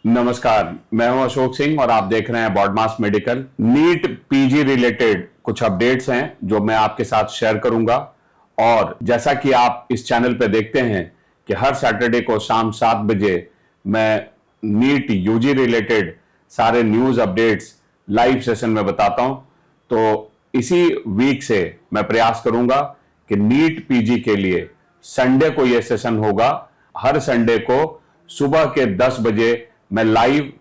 नमस्कार, मैं हूं अशोक सिंह और आप देख रहे हैं Bodmas Medical. NEET PG related कुछ अपडेट्स हैं जो मैं आपके साथ शेयर करूंगा। और जैसा कि आप इस चैनल पे देखते हैं कि हर सैटरडे को शाम 7 बजे मैं नीट यूजी रिलेटेड सारे न्यूज अपडेट्स लाइव सेशन में बताता हूं। तो इसी वीक से मैं प्रयास करूंगा कि नीट पीजी के लिए संडे को यह सेशन होगा। हर संडे को सुबह के 10 बजे मैं लाइव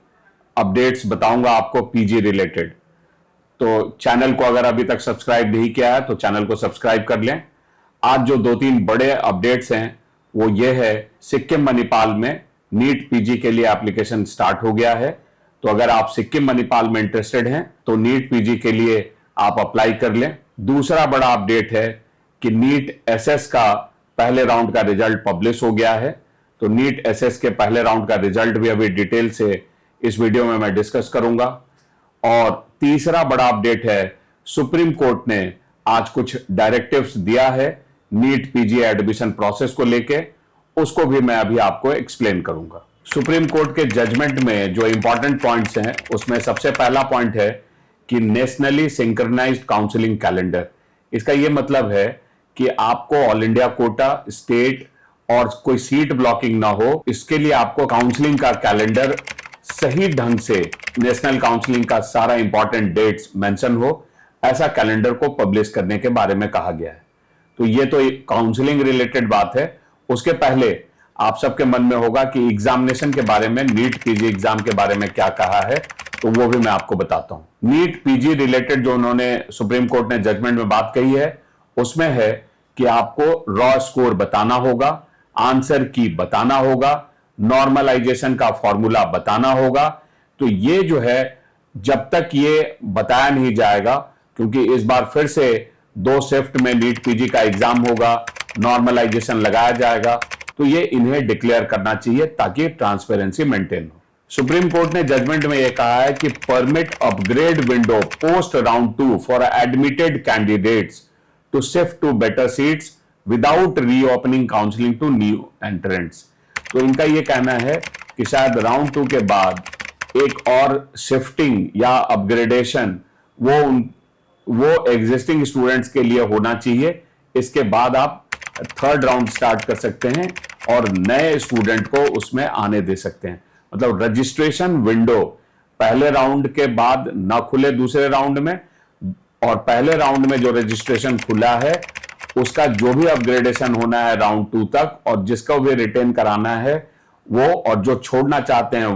अपडेट्स बताऊंगा आपको पीजी रिलेटेड। तो चैनल को अगर अभी तक सब्सक्राइब नहीं किया है तो चैनल को सब्सक्राइब कर लें। आज जो 2-3 बड़े अपडेट्स हैं वो ये है, सिक्किम मणिपाल में नीट पीजी के लिए एप्लीकेशन स्टार्ट हो गया है। तो अगर आप सिक्किम मणिपाल में इंटरेस्टेड हैं तो नीट पीजी के लिए आप अप्लाई कर लें। दूसरा बड़ा अपडेट है कि नीट एसएस का पहले राउंड का रिजल्ट पब्लिश हो गया है। तो नीट एसएस के पहले राउंड का रिजल्ट भी अभी डिटेल से इस वीडियो में मैं डिस्कस करूंगा। और तीसरा बड़ा अपडेट है, सुप्रीम कोर्ट ने आज कुछ डायरेक्टिव्स दिया है नीट पीजी एडमिशन प्रोसेस को लेके, उसको भी मैं अभी आपको एक्सप्लेन करूंगा। सुप्रीम कोर्ट के जजमेंट में जो इंपॉर्टेंट पॉइंट्स हैं उसमें सबसे पहला पॉइंट है कि नेशनली सिंक्रोनाइज्ड काउंसलिंग कैलेंडर। इसका यह मतलब है कि आपको ऑल इंडिया कोटा, स्टेट और कोई सीट ब्लॉकिंग ना हो, इसके लिए आपको काउंसलिंग का कैलेंडर सही ढंग से, नेशनल काउंसलिंग का सारा इंपॉर्टेंट डेट्स मेंशन हो, ऐसा कैलेंडर को पब्लिश करने के बारे में कहा गया है। तो ये तो काउंसलिंग रिलेटेड बात है। उसके पहले आप सबके मन में होगा कि एग्जामिनेशन के बारे में, नीट पीजी एग्जाम के बारे में क्या कहा है, तो वो भी मैं आपको बताता हूं। नीट पीजी रिलेटेड जो उन्होंने सुप्रीम कोर्ट ने जजमेंट में बात कही है उसमें है कि आपको रॉ स्कोर बताना होगा, आंसर की बताना होगा, नॉर्मलाइजेशन का फॉर्मूला बताना होगा। तो ये जो है, जब तक ये बताया नहीं जाएगा, क्योंकि इस बार फिर से 2 शिफ्ट में नीट पीजी का एग्जाम होगा, नॉर्मलाइजेशन लगाया जाएगा, तो ये इन्हें डिक्लेयर करना चाहिए ताकि ट्रांसपेरेंसी मेंटेन हो। सुप्रीम कोर्ट ने जजमेंट में यह कहा है कि permit upgrade window post round 2 for admitted candidates to shift to better seats without reopening counselling to new entrants. तो इनका यह कहना है कि शायद राउंड 2 के बाद एक और शिफ्टिंग या अपग्रेडेशन वो एग्जिस्टिंग स्टूडेंट्स के लिए होना चाहिए। इसके बाद आप थर्ड राउंड स्टार्ट कर सकते हैं और नए स्टूडेंट को उसमें आने दे सकते हैं। मतलब रजिस्ट्रेशन विंडो पहले राउंड के बाद ना खुले दूसरे राउंड में, और पहले राउंड में जो रजिस्ट्रेशन खुला है उसका जो भी अपग्रेडेशन होना है राउंड 2 तक, और जिसको भी रिटेन कराना है वो, और जो छोड़ना चाहते हैं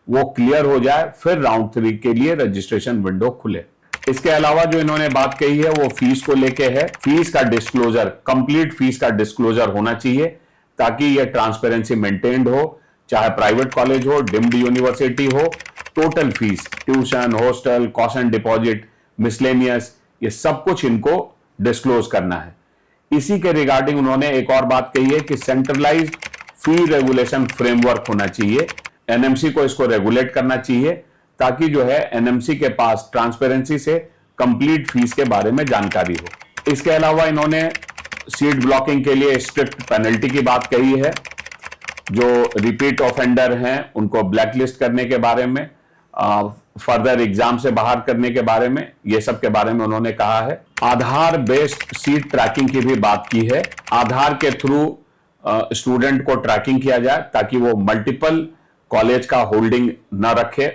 वो क्लियर हो जाए, फिर राउंड 3 के लिए रजिस्ट्रेशन विंडो खुले। इसके अलावा जो इन्होंने बात कही है वो फीस को लेके है। फीस का डिस्क्लोजर, कंप्लीट फीस का डिस्क्लोजर होना चाहिए ताकि ये ट्रांसपेरेंसी मेंटेन्ड हो, चाहे प्राइवेट कॉलेज हो, डिम्ड यूनिवर्सिटी हो। Total fees, tuition, hostel, cost deposit, miscellaneous, ये सब कुछ इनको डिस्क्लोज करना है। इसी के रिगार्डिंग उन्होंने एक और बात कही है कि सेंट्रलाइज्ड फी रेगुलेशन फ्रेमवर्क होना चाहिए। एनएमसी को इसको रेगुलेट करना चाहिए ताकि जो है एनएमसी के पास ट्रांसपेरेंसी से कंप्लीट फीस के बारे में जानकारी हो। इसके अलावा इन्होंने सीट ब्लॉकिंग के लिए स्ट्रिक्ट पेनल्टी की बात कही है। जो रिपीट ऑफेंडर हैं उनको ब्लैकलिस्ट करने के बारे में, फर्दर एग्जाम से बाहर करने के बारे में, ये सब के बारे में उन्होंने कहा है। आधार बेस्ड सीट ट्रैकिंग की भी बात की है। आधार के थ्रू स्टूडेंट को ट्रैकिंग किया जाए ताकि वो मल्टीपल कॉलेज का होल्डिंग न रखे।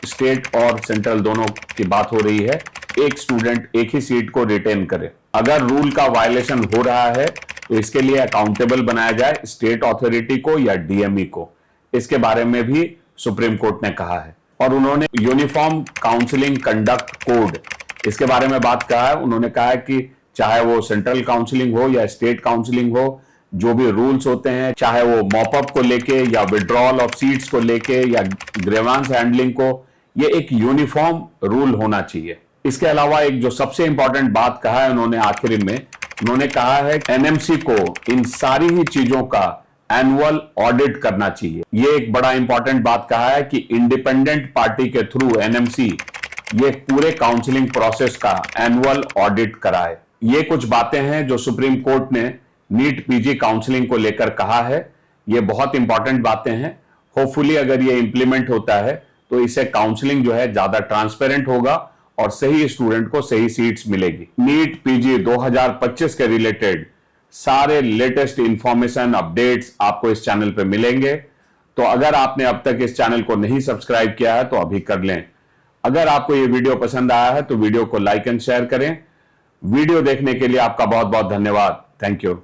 स्टेट और सेंट्रल दोनों की बात हो रही है, एक स्टूडेंट एक ही सीट को रिटेन करे। अगर रूल का वायलेशन हो रहा है तो इसके लिए अकाउंटेबल बनाया जाए स्टेट अथॉरिटी को या डीएमई को। इसके बारे में भी सुप्रीम कोर्ट ने कहा है। और उन्होंने यूनिफॉर्म काउंसलिंग कंडक्ट कोड, इसके बारे में बात कहा है। उन्होंने कहा है कि चाहे वो सेंट्रल काउंसलिंग हो या स्टेट काउंसलिंग हो, जो भी रूल्स होते हैं, चाहे वो मॉपअप को लेके या विड्रॉल ऑफ सीट्स को लेके या ग्रीवेंस हैंडलिंग को, ये एक यूनिफॉर्म रूल होना चाहिए। इसके अलावा एक जो सबसे इंपॉर्टेंट बात कहा है उन्होंने आखिरी में, उन्होंने कहा है एनएमसी को इन सारी ही चीजों का एनुअल ऑडिट करना चाहिए। ये एक बड़ा इंपॉर्टेंट बात कहा है कि इंडिपेंडेंट पार्टी के थ्रू एनएमसी ये पूरे काउंसलिंग प्रोसेस का एनुअल ऑडिट कराए। ये कुछ बातें हैं जो सुप्रीम कोर्ट ने नीट पीजी काउंसलिंग को लेकर कहा है। ये बहुत इंपॉर्टेंट बातें हैं होपफुली अगर ये इंप्लीमेंट होता है तो इससे काउंसलिंग जो है ज्यादा ट्रांसपेरेंट होगा और सही स्टूडेंट को सही सीट्स मिलेगी। नीट पीजी 2025 के रिलेटेड सारे लेटेस्ट इंफॉर्मेशन अपडेट्स आपको इस चैनल पे मिलेंगे। तो अगर आपने अब तक इस चैनल को नहीं सब्सक्राइब किया है तो अभी कर लें। अगर आपको ये वीडियो पसंद आया है तो वीडियो को लाइक एंड शेयर करें। वीडियो देखने के लिए आपका बहुत बहुत धन्यवाद। Thank you.